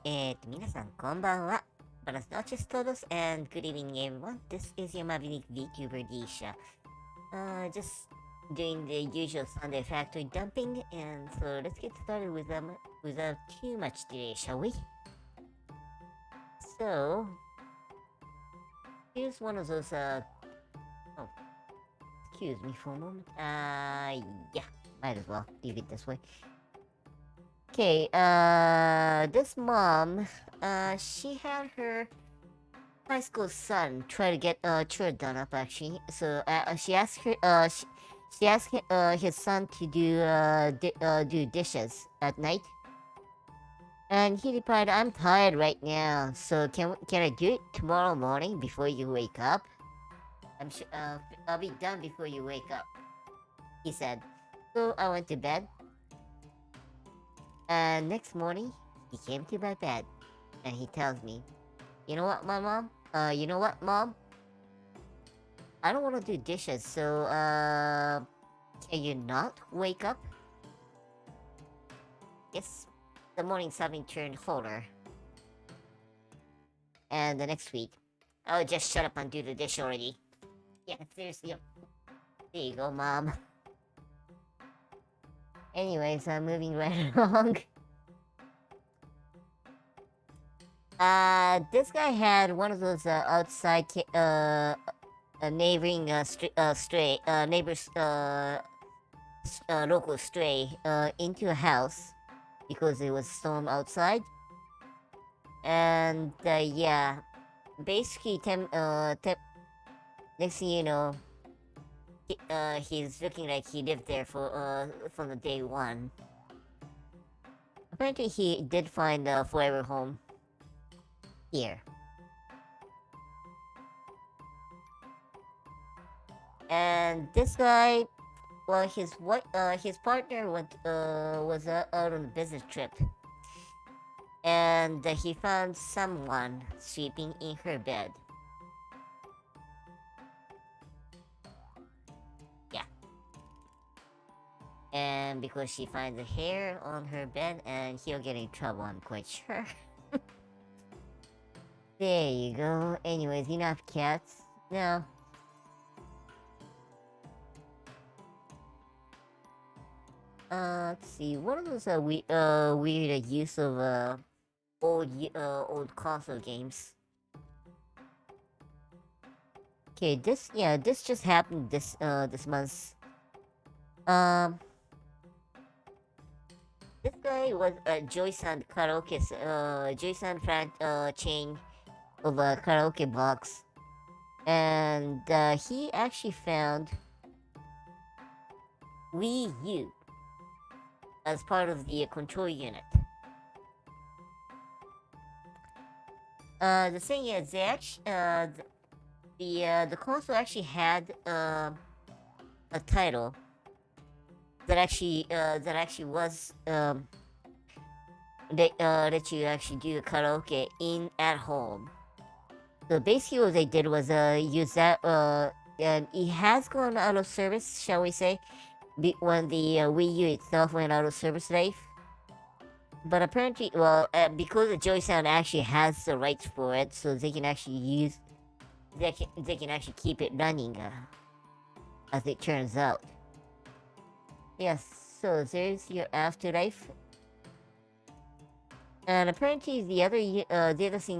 皆さんこんばんは。Buenas noches todos and good evening everyone. This is your Maverick VTuber Disha. Just doing the usual Sunday factory dumping, and so let's get started with them without too much delay, shall we? So, here's one of those, oh, excuse me for a moment. Yeah, might as well leave it this way. Okay, this mom, she had her high school son try to get chore done up actually. So she asked she asked his son to do dishes at night, and he replied, "I'm tired right now, so can I do it tomorrow morning before you wake up? I'm sure I'll be done before you wake up," he said. So I went to bed, and next morning he came to my bed, and he tells me, "You know what, my mom? You know what, mom? I don't want to do dishes, so, can you not wake up?" Yes, the morning suddenly turned hotter. And the next week, "Oh, just shut up and do the dish already." Yeah, seriously. There you go, mom. Anyways, I'm moving right along. This guy had one of those, outside, neighboring, neighbors, local stray, into a house because it was storm outside. And yeah, basically, next thing you know, he's looking like he lived there for from the day one. Apparently, he did find a forever home here. And this guy, well, his partner was out on a business trip, and he found someone sleeping in her bed. Yeah. And because she finds a hair on her bed, and he'll get in trouble, I'm quite sure. There you go. Anyways, you have cats? No. Let's see. What are those weird use of old console games? Okay, this just happened this month. Um, this guy was a Joy-San karaoke Joy-San chain of a karaoke box, and he actually found Wii U as part of the control unit. The thing is, they actually, the console actually had a title that actually was that you actually do karaoke in at home. So basically, what they did was use that and it has gone out of service, shall we say, when the Wii U itself went out of service life. But apparently, well, because the Joy Sound actually has the rights for it, so they can actually they can actually keep it running, as it turns out. Yes, so there's your afterlife. And apparently, the other thing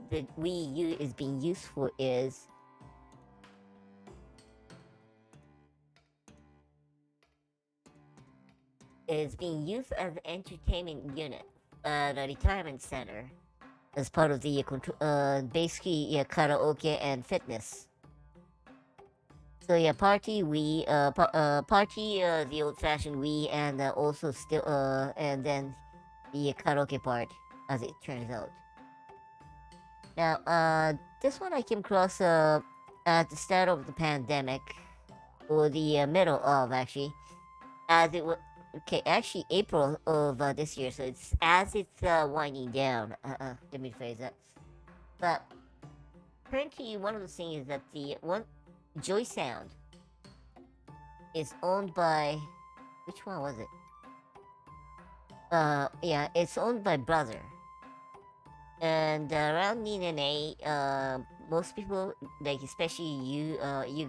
that Wii U is being used for is being used as an entertainment unit at a retirement center as part of the basically, yeah, karaoke and fitness. So yeah, party, the old-fashioned Wii, and also still, and then the karaoke part, as it turns out. Now, this one I came across at the start of the pandemic, or the middle of actually, as it was. Okay, actually April of this year, so it's as it's winding down. Let me phrase that. But apparently, one of the things is that the one Joy Sound is owned by, which one was it? Yeah, it's owned by brother. And around Ninane, most people, like especially you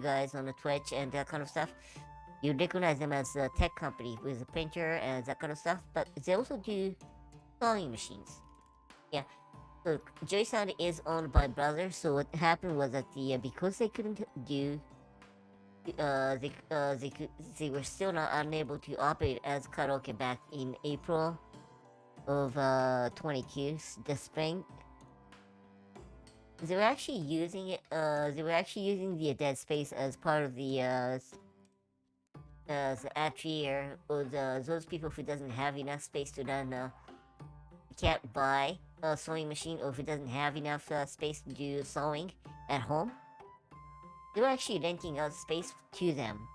guys on the Twitch and that kind of stuff, you recognize them as a tech company with a printer and that kind of stuff. But they also do sewing machines. Yeah. So Joy Sound is owned by brother. So what happened was that because they couldn't do they were still not unable to operate as karaoke back in April of 22, the spring. They were actually using it. They were actually using the dead space as part of the atria, or those people who doesn't have enough space to then can't buy a sewing machine, or who doesn't have enough space to do sewing at home. They were actually renting out space to them.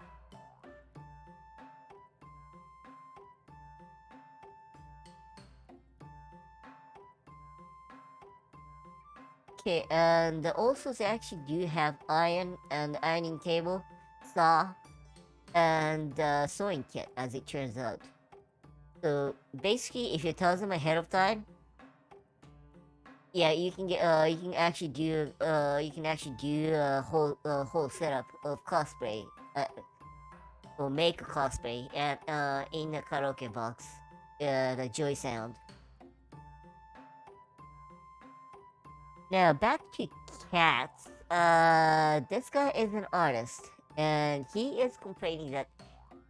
Okay, and also they actually do have iron and ironing table, saw, and sewing kit, as it turns out. So basically, if you tell them ahead of time, yeah, you can actually do a whole setup of cosplay, uh, or make a cosplay at in the karaoke box, the Joy Sound. Now back to cats. This guy is an artist, and he is complaining that,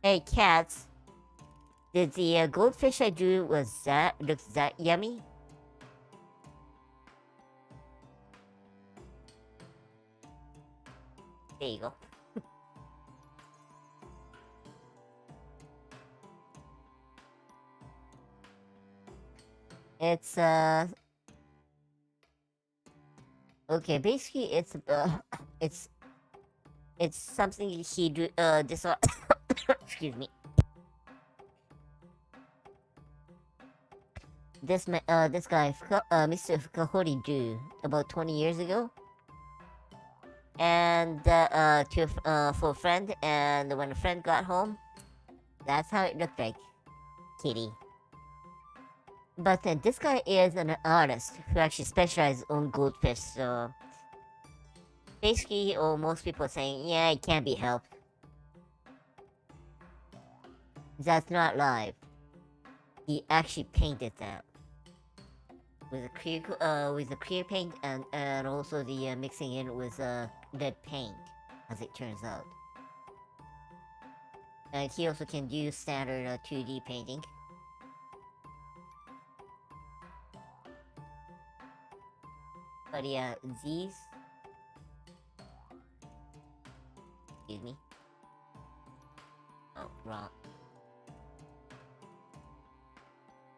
hey cats, did the goldfish I drew looks that yummy? There you go. It's okay. Basically, it's it's something he drew. This excuse me. This guy, Mr. Kahori drew about 20 years ago, and for a friend, and when a friend got home, that's how it looked like, kitty. But this guy is an artist who actually specializes on goldfish, so basically, or most people are saying, yeah, it can't be helped. That's not live. He actually painted that with a clear paint, and also the mixing in with red paint, as it turns out. And he also can do standard 2D painting. But yeah, these. Excuse me. Oh, wrong.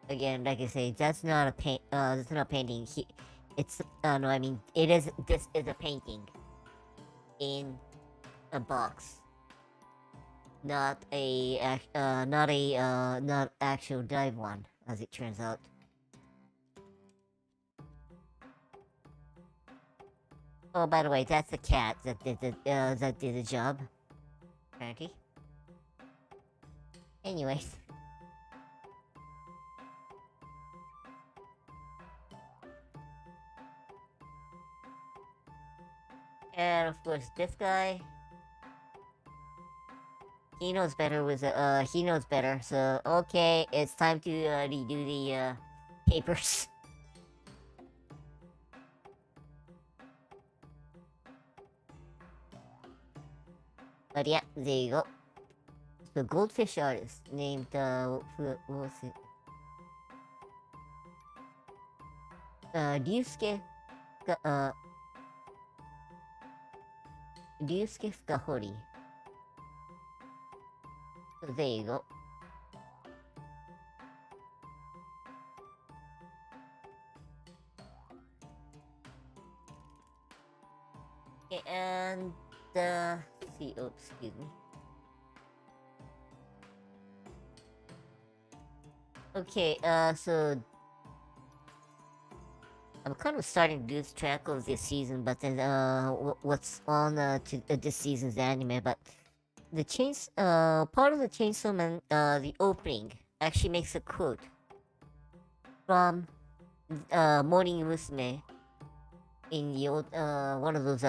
Again, like I say, that's not a paint. That's not a painting. It's no, I mean, it is. This is a painting in a box, not actual dive one, as it turns out. Oh, by the way, that's the cat that did the job. Apparently. Anyways. And of course, this guy, he knows better. He knows better. So okay, it's time to redo the papers. But yeah, there you go. The goldfish artist named what was it? Ryusuke, uh, Ryusuke Fukahori. So there you go. Okay, and see, oh, excuse me. Okay, so I'm kind of starting to lose track of this season, but then what's on this season's anime? But part of the Chainsaw Man, the opening actually makes a quote from Morning Musume in the old one of those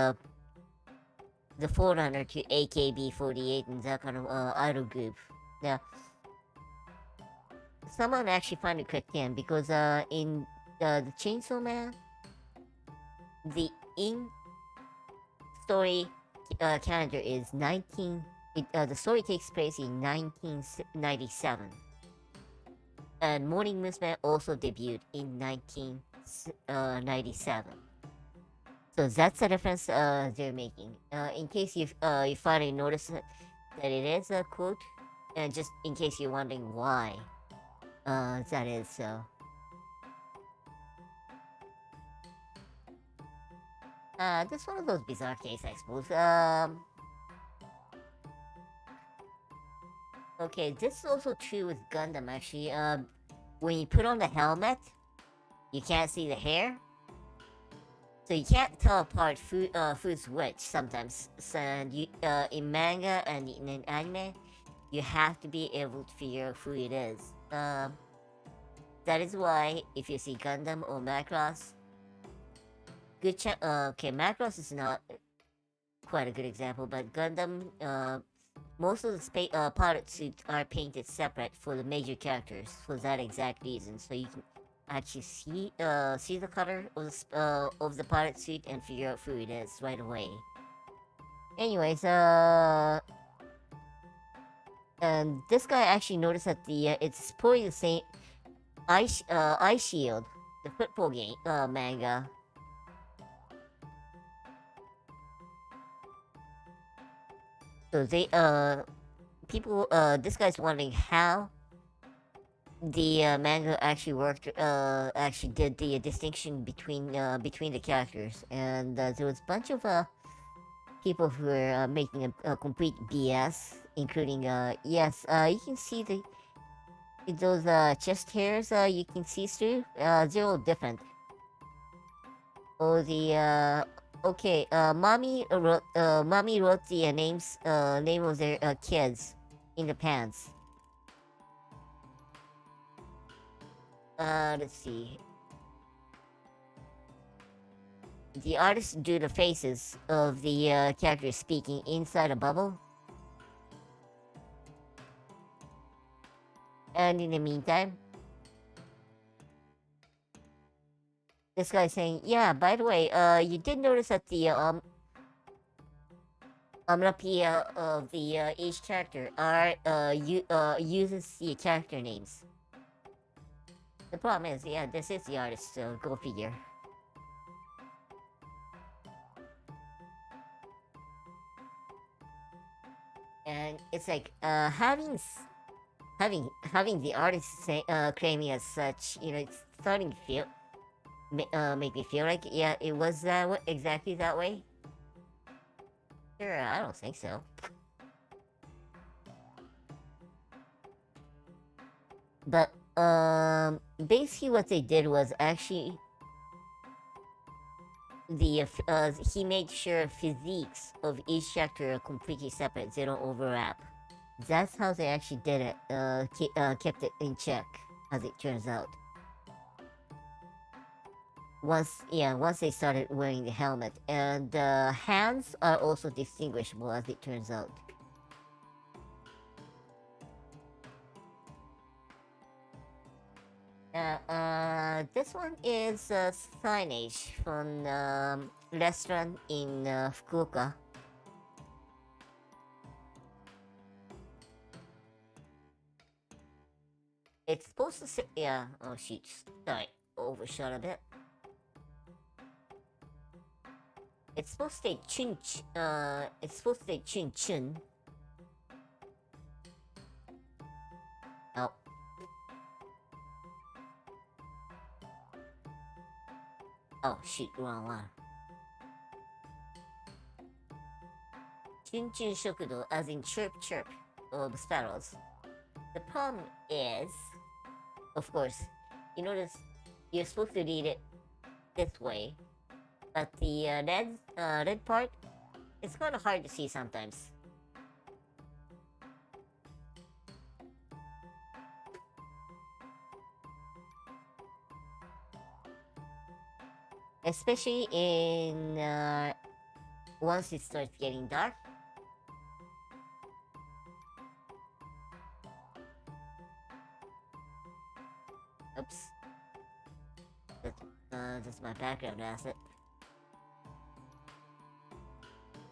the forerunner to AKB48 and that kind of idol group. Now, someone actually finally clicked in because in the Chainsaw Man, the in story calendar is 19. The story takes place in 1997, and Morning Musume also debuted in 1997. So that's the difference they're making. In case you finally notice that it is a quote, and just in case you're wondering why that is so. That's one of those bizarre cases, I suppose. Okay, this is also true with Gundam, actually. When you put on the helmet, you can't see the hair. So you can't tell apart who's which sometimes. So in manga and in anime, you have to be able to figure out who it is. That is why if you see Gundam or Macross, okay, Macross is not quite a good example, but Gundam, most of the pilot suits are painted separate for the major characters for that exact reason. So you can actually see the color of the pilot suit and figure out who it is right away. Anyways, and this guy actually noticed that it's probably the same Ice Shield, the football game manga. So this guy's wondering how the manga actually worked, actually did the distinction between the characters, and there was a bunch of people who were making a complete BS, including yes, you can see those chest hairs you can see through, they're all different. Oh, okay, mommy wrote the name of their kids in the pants. Let's see. The artists drew the faces of the characters speaking inside a bubble. And in the meantime, this guy's saying, yeah, by the way, you did notice that the onomatopoeia of the each character uses the character names. The problem is, yeah, this is the artist, so go figure. And it's like having the artist say, claiming as such, it's starting to feel make me feel like, yeah, it was exactly that way. Sure, I don't think so. But basically what they did was actually he made sure physiques of each character are completely separate. They don't overlap. That's how they actually did it. Kept it in check, as it turns out. Once they started wearing the helmet, and hands are also distinguishable, as it turns out. This one is signage from restaurant in Fukuoka. It's supposed to say, yeah, oh shoot, sorry, overshot a bit. It's supposed to say chun chun. Oh. Oh shoot, wrong one. Chun chun shokudo, as in chirp chirp of sparrows. The problem is, of course, you're supposed to read it this way, but the red part, it's kind of hard to see sometimes. especially in once it starts getting dark. Oops, that's my background asset.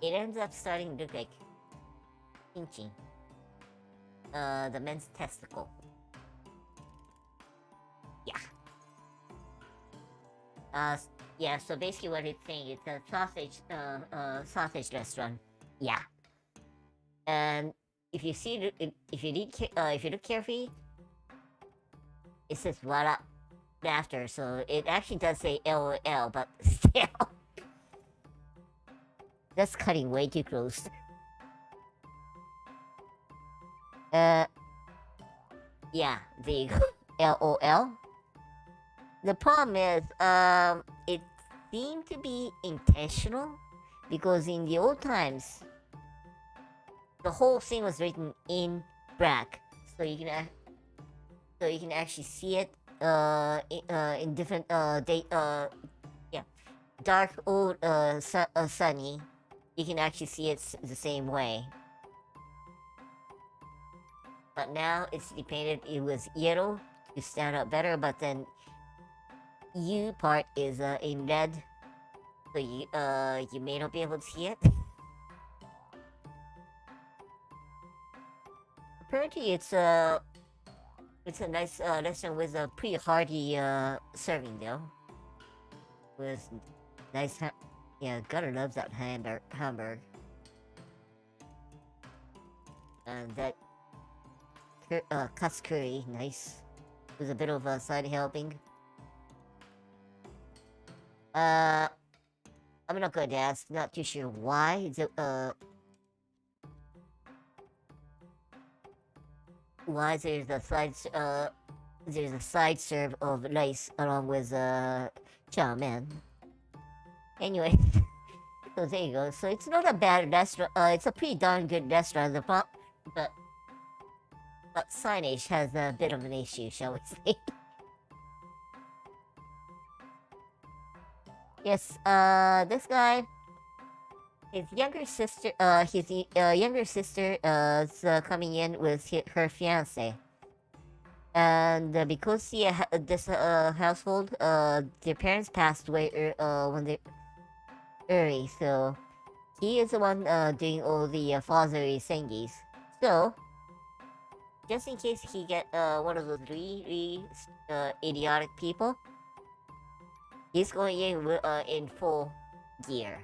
It ends up starting to look like pinching the men's testicle. Yeah. Yeah. So basically, what it's saying, it's a sausage restaurant. Yeah. And if you see, if you look carefully, it says "what up" after. So it actually does say LOL, but still, that's cutting way too close. Uh, yeah. There you go. LOL. The problem is, it seemed to be intentional because in the old times, the whole thing was written in black, so you can actually see it in different yeah, dark old sunny. You can actually see it the same way. But now it's painted. It was yellow to stand out better, but then U part is in red, so you may not be able to see it. Apparently, it's a nice restaurant with a pretty hearty serving though. With nice, yeah, gotta love that hamburger. And that cuss curry, nice. With a bit of a side helping. Uh, I'm not going to ask. Not too sure why. Why there's a side serve of rice along with chow mein. Anyway, so there you go. So it's not a bad restaurant. It's a pretty darn good restaurant. But signage has a bit of an issue, shall we say? Yes. This guy, his younger sister. Younger sister is coming in with her fiance. And because this household, their parents passed away when they early, so he is the one doing all the fatherly thingies. So, just in case he get one of those really idiotic people, he's going in full gear.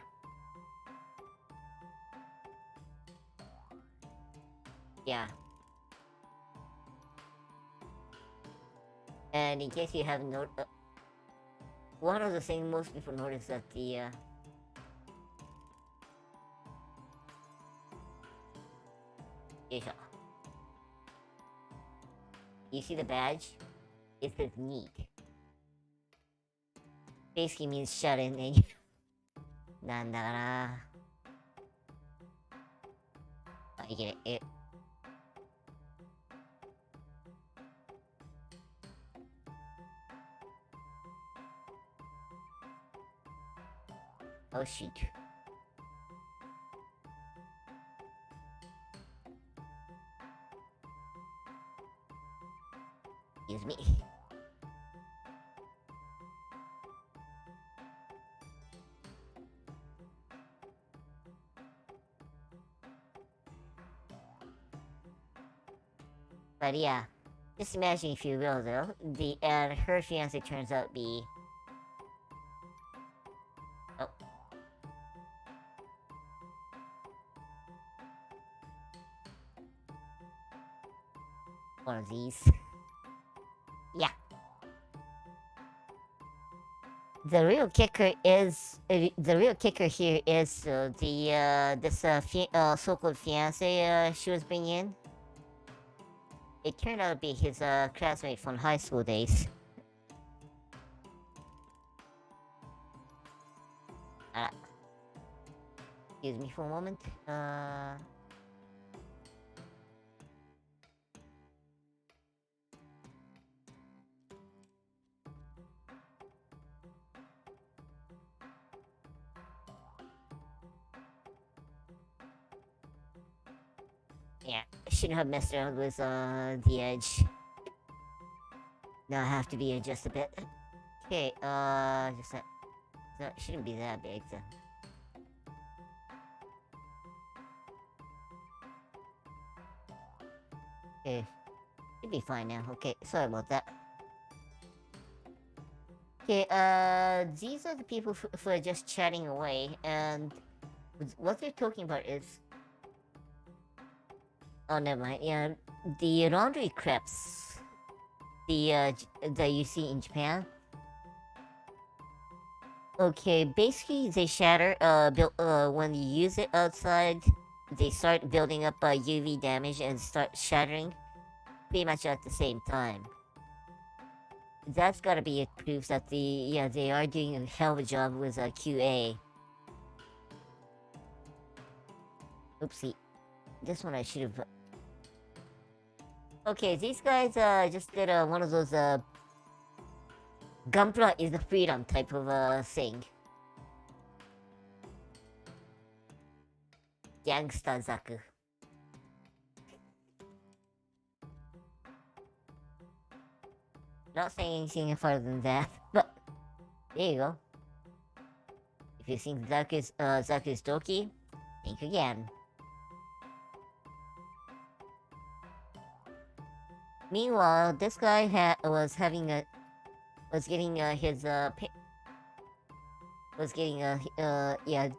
Yeah. And in case you have noticed, one of the things most people notice that the you see the badge? It says neat. Basically means shut in and なんだかな I get it. Oh shoot. Excuse me. But yeah, just imagine if you will though, her fiance turns out to be one of these. Yeah. The real kicker here is this so-called fiance she was bringing in. It turned out to be his classmate from high school days. Excuse me for a moment. Yeah, I shouldn't have messed around with the edge. Now I have to be just a bit. Okay, just that shouldn't be that big then. Okay, should be fine now. Okay, sorry about that. Okay, these are the people who are just chatting away, and what they're talking about is. Oh, never mind. Yeah, the laundry crepes, that you see in Japan. Okay, basically they shatter. When you use it outside, they start building up UV damage and start shattering pretty much at the same time. That's gotta be a proof that they are doing a hell of a job with QA. Oopsie, this one I should have. Okay, these guys just did one of those Gunpla is the freedom type of thing. Gangsta Zaku. Not saying anything further than that, but there you go. If you think Zaku is dorky, think again. Meanwhile, this guy was getting his was getting yeah,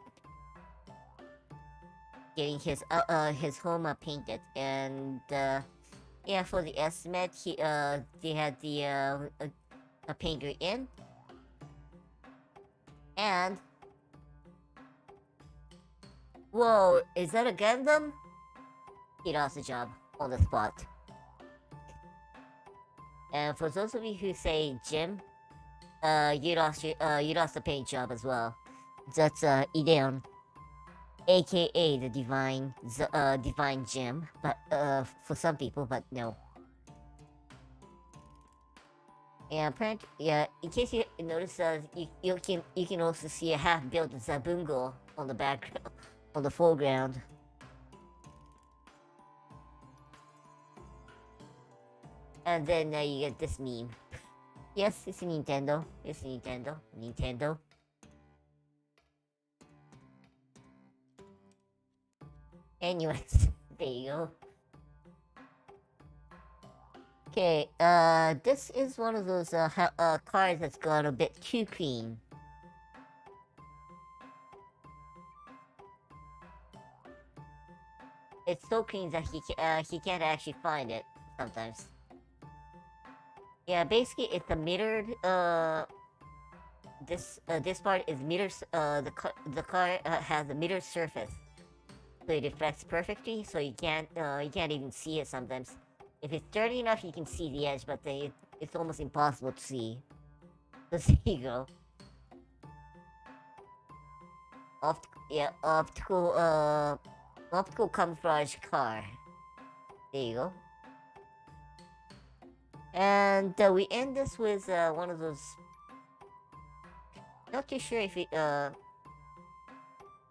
getting his home painted, and yeah, for the estimate they had the a painter in, and whoa, is that a Gundam? He lost the job on the spot. And for those of you who say Jim, you lost the paint job as well. That's Ideon, aka the divine Jim, but for some people, but no. Yeah, apparently, yeah. In case you notice, you can also see a half-built Zabungo on the background, on the foreground. And then you get this meme. Yes, it's a Nintendo. It's a Nintendo. Nintendo. Anyways, there you go. Okay, this is one of those cars that's gone a bit too clean. It's so clean that he can't actually find it sometimes. Yeah, basically it's a mirrored this part is mirrors the car has a mirrored surface. So it reflects perfectly, so you can't even see it sometimes. If it's dirty enough, you can see the edge, but it's almost impossible to see. So there you go. Optical camouflage car. There you go. And we end this with one of those. Not too sure if it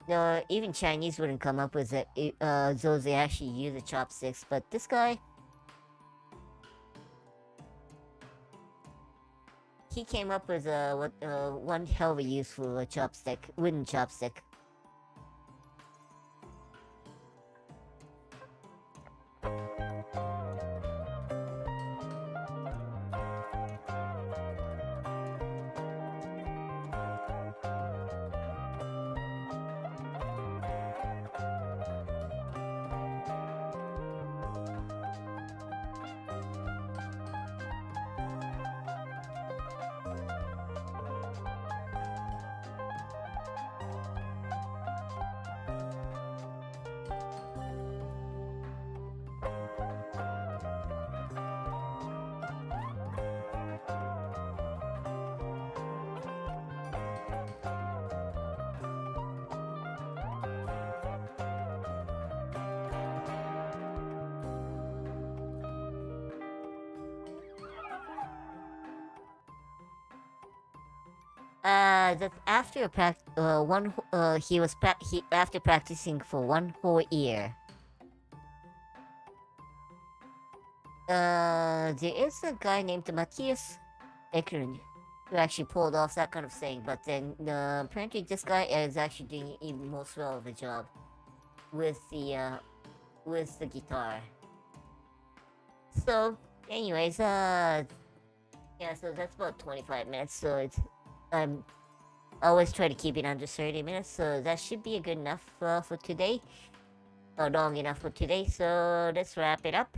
no, even Chinese wouldn't come up with it. Those they actually use the chopsticks, but this guy, he came up with one hell of a useful chopstick, wooden chopstick. That after he after practicing for one whole year. there is a guy named Matthias Eklund who actually pulled off that kind of thing, but then apparently this guy is actually doing even most well of a job with the guitar. So, anyways, yeah, so that's about 25 minutes. So I'm always try to keep it under 30 minutes. So that should be good enough for today. Long enough for today. So let's wrap it up.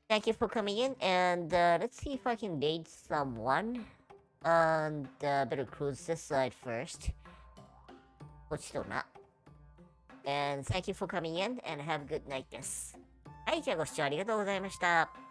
Thank you for coming in, and let's see if I can date someone. And better cruise this side first. But still not. And thank you for coming in, and have a good night, です。はい、じゃあご視聴ありがとうございました。